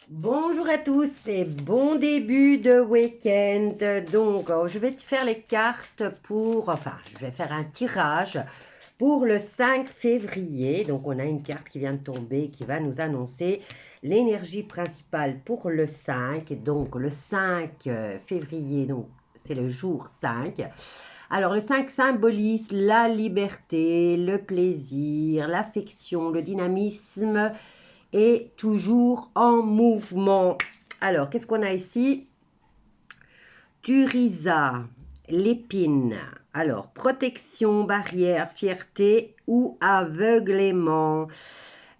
Bonjour à tous et bon début de week-end. Donc, je vais te faire les cartes je vais faire un tirage pour le 5 février. Donc, on a une carte qui vient de tomber qui va nous annoncer l'énergie principale pour le 5. Donc, le 5 février, donc c'est le jour 5. Alors, le 5 symbolise la liberté, le plaisir, l'affection, le dynamisme et toujours en mouvement. Alors, qu'est-ce qu'on a ici? Turiza, l'épine. Alors, protection, barrière, fierté ou aveuglement.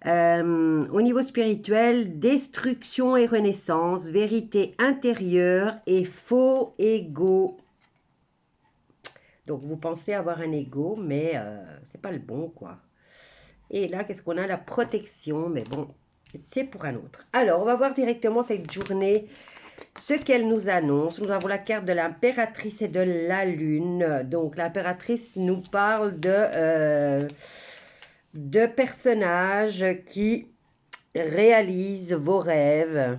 Au niveau spirituel, destruction et renaissance, vérité intérieure et faux ego. Donc, vous pensez avoir un ego, mais c'est pas le bon, quoi. Et là, qu'est-ce qu'on a? La protection, mais bon, c'est pour un autre. Alors, on va voir directement cette journée, ce qu'elle nous annonce. Nous avons la carte de l'impératrice et de la lune. Donc, l'impératrice nous parle de personnages qui réalisent vos rêves.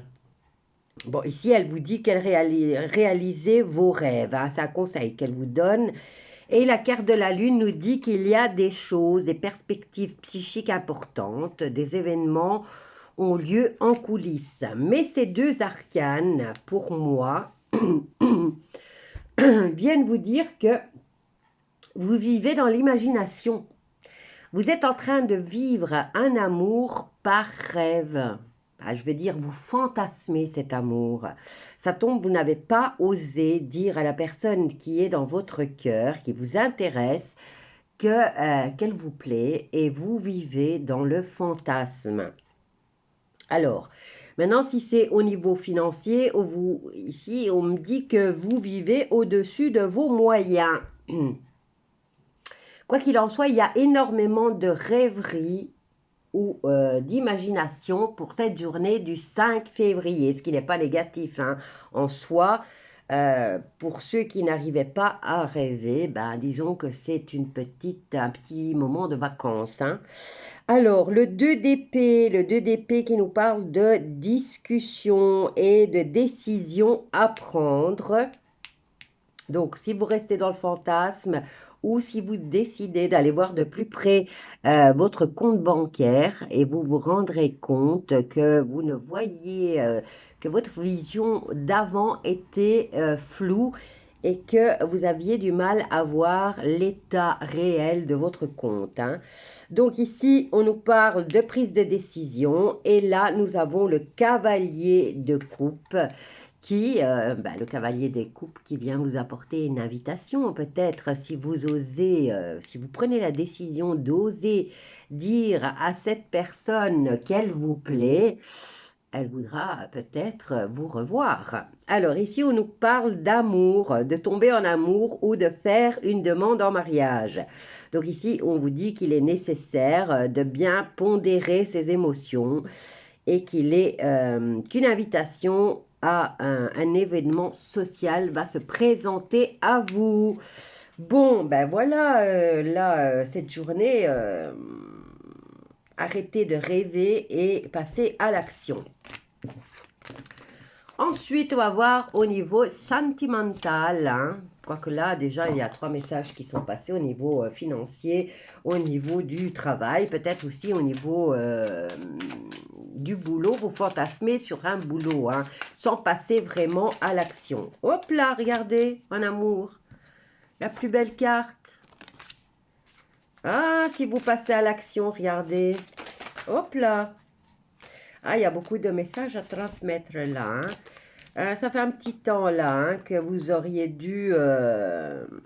Bon, ici, elle vous dit qu'elle réalisez vos rêves. Hein, c'est un conseil qu'elle vous donne. Et la carte de la Lune nous dit qu'il y a des choses, des perspectives psychiques importantes, des événements ont lieu en coulisses. Mais ces deux arcanes, pour moi, viennent vous dire que vous vivez dans l'imagination. Vous êtes en train de vivre un amour par rêve. Je veux dire, vous fantasmez cet amour. Ça tombe, vous n'avez pas osé dire à la personne qui est dans votre cœur, qui vous intéresse, qu'elle vous plaît et vous vivez dans le fantasme. Alors, maintenant, si c'est au niveau financier, ici, on me dit que vous vivez au-dessus de vos moyens. Quoi qu'il en soit, il y a énormément de rêveries ou d'imagination pour cette journée du 5 février, ce qui n'est pas négatif hein, en soi. Pour ceux qui n'arrivaient pas à rêver, disons que c'est un petit moment de vacances. Hein. Alors, le 2 d'épée qui nous parle de discussion et de décision à prendre. Donc, si vous restez dans le fantasme ou si vous décidez d'aller voir de plus près votre compte bancaire et vous vous rendrez compte que vous ne voyez, que votre vision d'avant était floue et que vous aviez du mal à voir l'état réel de votre compte. Hein. Donc ici, on nous parle de prise de décision et là, nous avons le cavalier de coupe le cavalier des coupes qui vient vous apporter une invitation peut-être si vous osez, si vous prenez la décision d'oser dire à cette personne qu'elle vous plaît, elle voudra peut-être vous revoir. Alors ici, on nous parle d'amour, de tomber en amour ou de faire une demande en mariage. Donc ici, on vous dit qu'il est nécessaire de bien pondérer ses émotions et qu'une invitation à un événement social va se présenter à vous. Bon, ben voilà, cette journée, arrêtez de rêver et passez à l'action. Ensuite, on va voir au niveau sentimental. Hein. Quoique là, déjà, il y a 3 messages qui sont passés au niveau financier, au niveau du travail, peut-être aussi au niveau du boulot. Vous fantasmez sur un boulot, hein, sans passer vraiment à l'action. Hop là, regardez, en amour, la plus belle carte. Ah, si vous passez à l'action, regardez. Hop là. Ah, il y a beaucoup de messages à transmettre là. Hein. Ça fait un petit temps là hein, que vous auriez dû...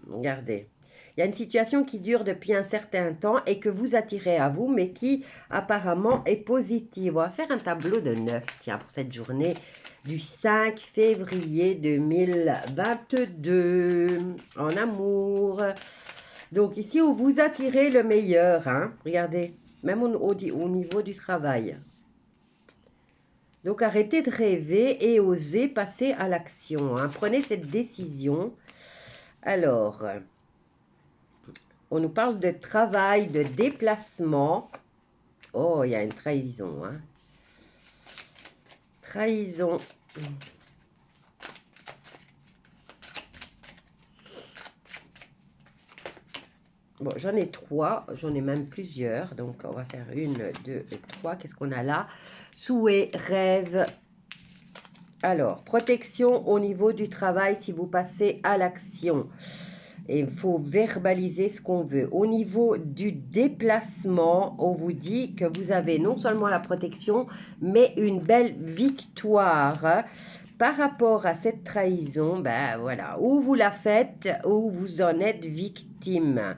regardez. Il y a une situation qui dure depuis un certain temps et que vous attirez à vous, mais qui apparemment est positive. On va faire un tableau de 9, tiens, pour cette journée du 5 février 2022, en amour. Donc ici, où vous attirez le meilleur, hein, regardez, même au niveau du travail. Donc arrêtez de rêver et osez passer à l'action. Hein. Prenez cette décision. Alors, on nous parle de travail, de déplacement. Oh, il y a une trahison. Hein. trahison. Bon, j'en ai 3, j'en ai même plusieurs. Donc, on va faire 1, 2 et 3. Qu'est-ce qu'on a là? Souhait, rêve. Alors, protection au niveau du travail si vous passez à l'action. Et il faut verbaliser ce qu'on veut. Au niveau du déplacement, on vous dit que vous avez non seulement la protection, mais une belle victoire. Par rapport à cette trahison, ben voilà, ou vous la faites, ou vous en êtes victime.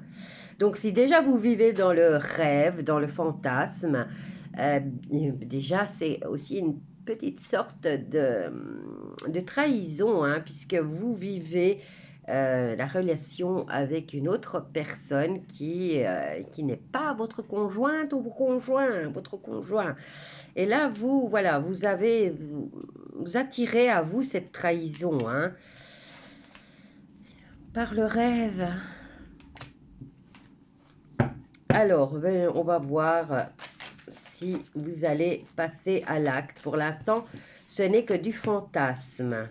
Donc, si déjà vous vivez dans le rêve, dans le fantasme, déjà, c'est aussi une petite sorte de trahison, hein, puisque vous vivez la relation avec une autre personne qui n'est pas votre conjointe ou votre conjoint. Et là, vous, voilà, vous attirez à vous cette trahison, hein, par le rêve. Alors, on va voir si vous allez passer à l'acte. Pour l'instant, ce n'est que du fantasme.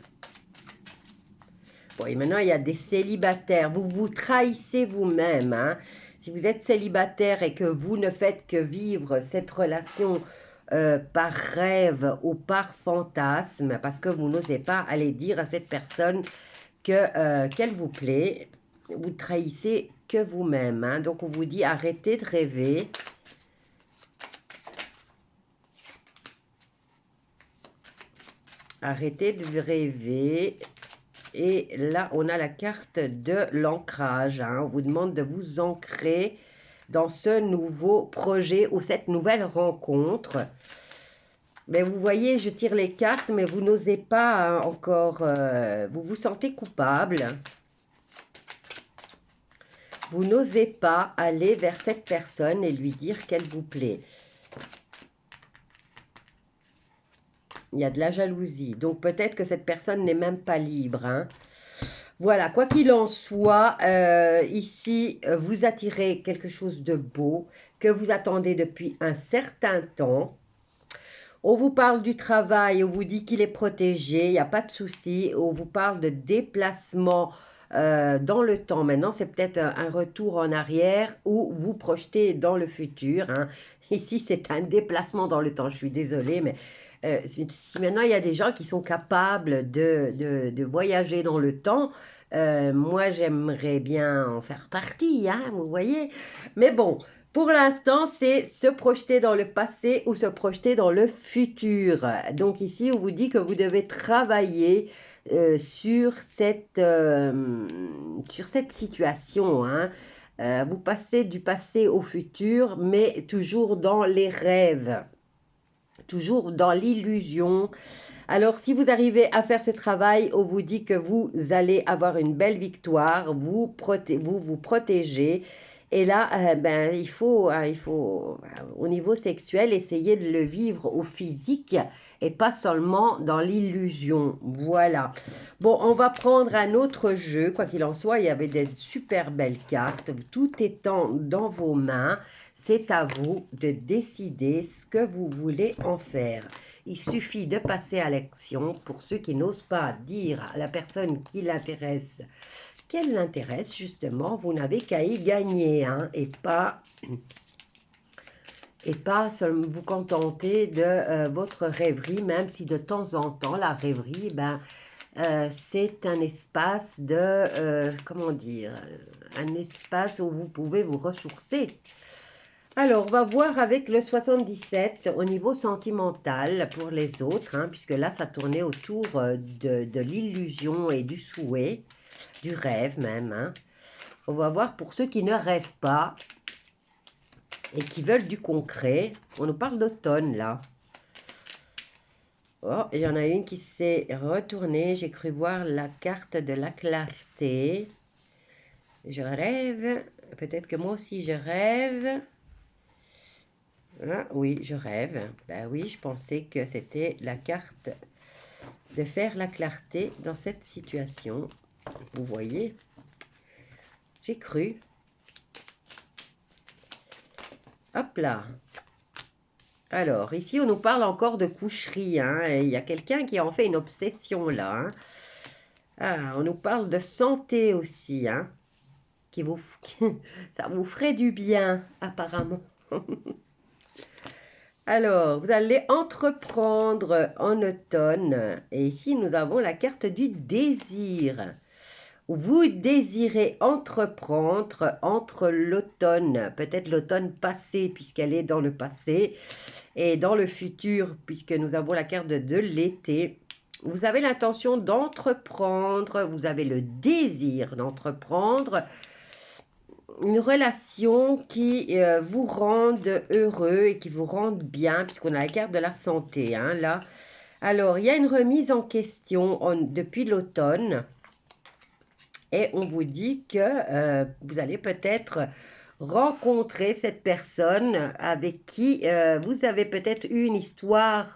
Bon, et maintenant, il y a des célibataires. Vous vous trahissez vous-même, hein. Si vous êtes célibataire et que vous ne faites que vivre cette relation par rêve ou par fantasme, parce que vous n'osez pas aller dire à cette personne qu'elle vous plaît, vous trahissez que vous-même, hein. Donc, on vous dit arrêtez de rêver. Arrêtez de rêver. Et là, on a la carte de l'ancrage, hein. On vous demande de vous ancrer dans ce nouveau projet ou cette nouvelle rencontre. Mais vous voyez, je tire les cartes, mais vous n'osez pas, hein, encore, vous vous sentez coupable. Vous n'osez pas aller vers cette personne et lui dire qu'elle vous plaît. Il y a de la jalousie. Donc, peut-être que cette personne n'est même pas libre, hein. Voilà, quoi qu'il en soit, ici, vous attirez quelque chose de beau que vous attendez depuis un certain temps. On vous parle du travail, on vous dit qu'il est protégé, il n'y a pas de souci. On vous parle de déplacement dans le temps. Maintenant, c'est peut-être un retour en arrière ou vous projetez dans le futur, hein. Ici, c'est un déplacement dans le temps. Je suis désolée, mais si maintenant il y a des gens qui sont capables de voyager dans le temps, moi j'aimerais bien en faire partie, hein, vous voyez. Mais bon, pour l'instant, c'est se projeter dans le passé ou se projeter dans le futur. Donc ici, on vous dit que vous devez travailler sur cette situation, hein. Vous passez du passé au futur, mais toujours dans les rêves, toujours dans l'illusion. Alors, si vous arrivez à faire ce travail, on vous dit que vous allez avoir une belle victoire, vous protégez. Et là, il faut, au niveau sexuel, essayer de le vivre au physique et pas seulement dans l'illusion. Voilà. Bon, on va prendre un autre jeu. Quoi qu'il en soit, il y avait des super belles cartes. Tout étant dans vos mains, c'est à vous de décider ce que vous voulez en faire. Il suffit de passer à l'action. Pour ceux qui n'osent pas dire à la personne qui l'intéresse qu'elle l'intéresse, justement, vous n'avez qu'à y gagner, hein, et pas seulement vous contenter de votre rêverie, même si de temps en temps, la rêverie, c'est un espace de, comment dire, un espace où vous pouvez vous ressourcer. Alors, on va voir avec le 77 au niveau sentimental pour les autres, hein, puisque là, ça tournait autour de l'illusion et du souhait, du rêve même, hein. On va voir pour ceux qui ne rêvent pas et qui veulent du concret. On nous parle d'automne, là. Oh, il y en a une qui s'est retournée. J'ai cru voir la carte de la clarté. Je rêve. Peut-être que moi aussi, je rêve. Ah, oui, je rêve. Ben oui, je pensais que c'était la carte de faire la clarté dans cette situation. Vous voyez, j'ai cru. Hop là. Alors, ici, on nous parle encore de coucherie, hein, et il y a quelqu'un qui en fait une obsession là, hein. Ah, on nous parle de santé aussi, hein, qui vous, ça vous ferait du bien, apparemment. Alors, vous allez entreprendre en automne, et ici, nous avons la carte du désir. Vous désirez entreprendre entre l'automne, peut-être l'automne passé, puisqu'elle est dans le passé, et dans le futur, puisque nous avons la carte de l'été. Vous avez l'intention d'entreprendre, vous avez le désir d'entreprendre une relation qui vous rende heureux et qui vous rende bien, puisqu'on a la carte de la santé, hein, là. Alors, il y a une remise en question depuis l'automne. Et on vous dit que vous allez peut-être rencontrer cette personne avec qui vous avez peut-être eu une histoire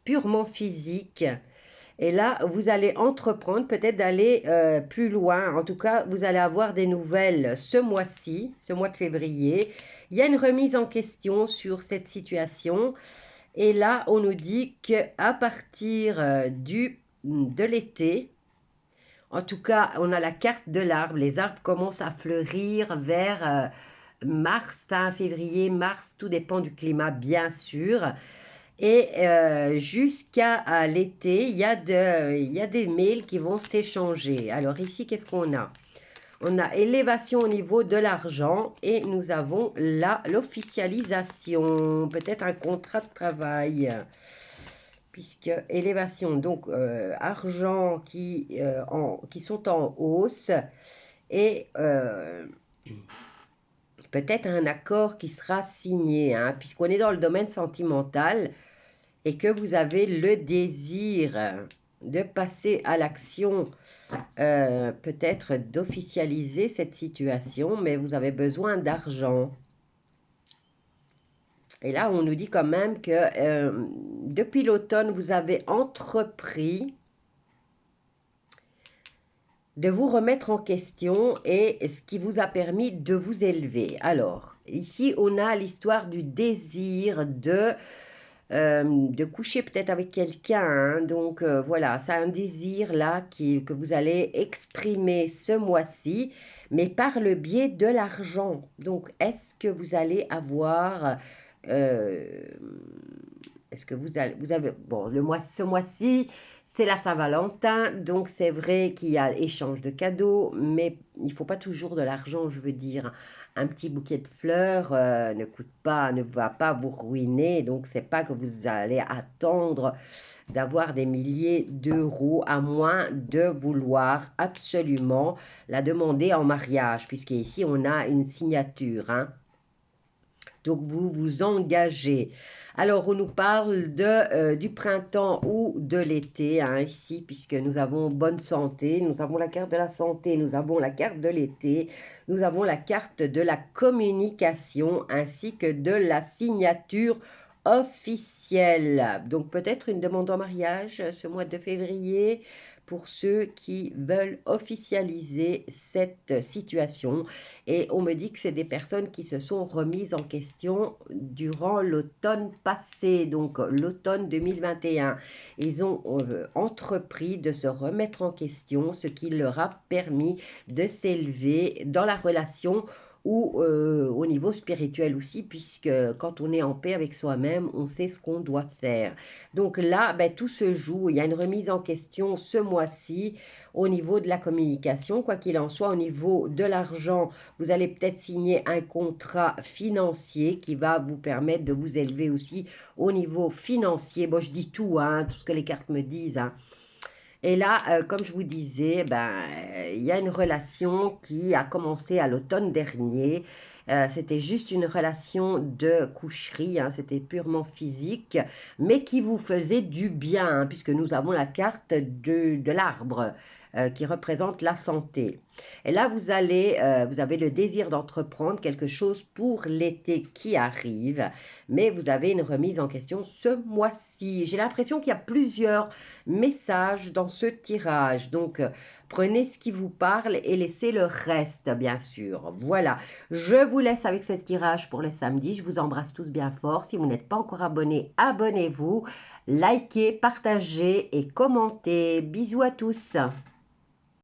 purement physique. Et là, vous allez entreprendre peut-être d'aller plus loin. En tout cas, vous allez avoir des nouvelles ce mois-ci, ce mois de février. Il y a une remise en question sur cette situation. Et là, on nous dit qu'à partir de l'été, en tout cas, on a la carte de l'arbre. Les arbres commencent à fleurir vers mars, fin février, mars. Tout dépend du climat, bien sûr. Et jusqu'à l'été, il y a des mails qui vont s'échanger. Alors ici, qu'est-ce qu'on a? On a élévation au niveau de l'argent et nous avons l'officialisation, peut-être un contrat de travail. Puisque élévation, donc argent qui sont en hausse et peut-être un accord qui sera signé, hein, puisqu'on est dans le domaine sentimental et que vous avez le désir de passer à l'action, peut-être d'officialiser cette situation, mais vous avez besoin d'argent. Et là, on nous dit quand même que depuis l'automne, vous avez entrepris de vous remettre en question et ce qui vous a permis de vous élever. Alors, ici, on a l'histoire du désir de coucher peut-être avec quelqu'un, hein. Donc, voilà, c'est un désir là que vous allez exprimer ce mois-ci, mais par le biais de l'argent. Donc, est-ce que vous allez avoir... est-ce que vous avez... Bon, ce mois-ci, c'est la Saint-Valentin, donc c'est vrai qu'il y a échange de cadeaux, mais il ne faut pas toujours de l'argent, je veux dire. Un petit bouquet de fleurs ne va pas vous ruiner, donc c'est pas que vous allez attendre d'avoir des milliers d'euros, à moins de vouloir absolument la demander en mariage, puisqu'ici on a une signature, hein. Donc vous vous engagez. Alors on nous parle du printemps ou de l'été, hein, ici, puisque nous avons bonne santé, nous avons la carte de la santé, nous avons la carte de l'été, nous avons la carte de la communication ainsi que de la signature officielle. Donc peut-être une demande en mariage ce mois de février pour ceux qui veulent officialiser cette situation. Et on me dit que c'est des personnes qui se sont remises en question durant l'automne passé, donc l'automne 2021. Ils ont entrepris de se remettre en question, ce qui leur a permis de s'élever dans la relation ou au niveau spirituel aussi, puisque quand on est en paix avec soi-même, on sait ce qu'on doit faire. Donc là, ben, tout se joue. Il y a une remise en question ce mois-ci au niveau de la communication. Quoi qu'il en soit, au niveau de l'argent, vous allez peut-être signer un contrat financier qui va vous permettre de vous élever aussi au niveau financier. Bon, je dis tout, hein, tout ce que les cartes me disent, hein. Et là, comme je vous disais, il y a une relation qui a commencé à l'automne dernier. C'était juste une relation de coucherie, hein, c'était purement physique, mais qui vous faisait du bien, hein, puisque nous avons la carte de l'arbre qui représente la santé. Et là, vous avez le désir d'entreprendre quelque chose pour l'été qui arrive, mais vous avez une remise en question ce mois-ci. J'ai l'impression qu'il y a plusieurs message dans ce tirage. Donc, prenez ce qui vous parle et laissez le reste, bien sûr. Voilà, je vous laisse avec ce tirage pour le samedi. Je vous embrasse tous bien fort. Si vous n'êtes pas encore abonné, abonnez-vous, likez, partagez et commentez. Bisous à tous.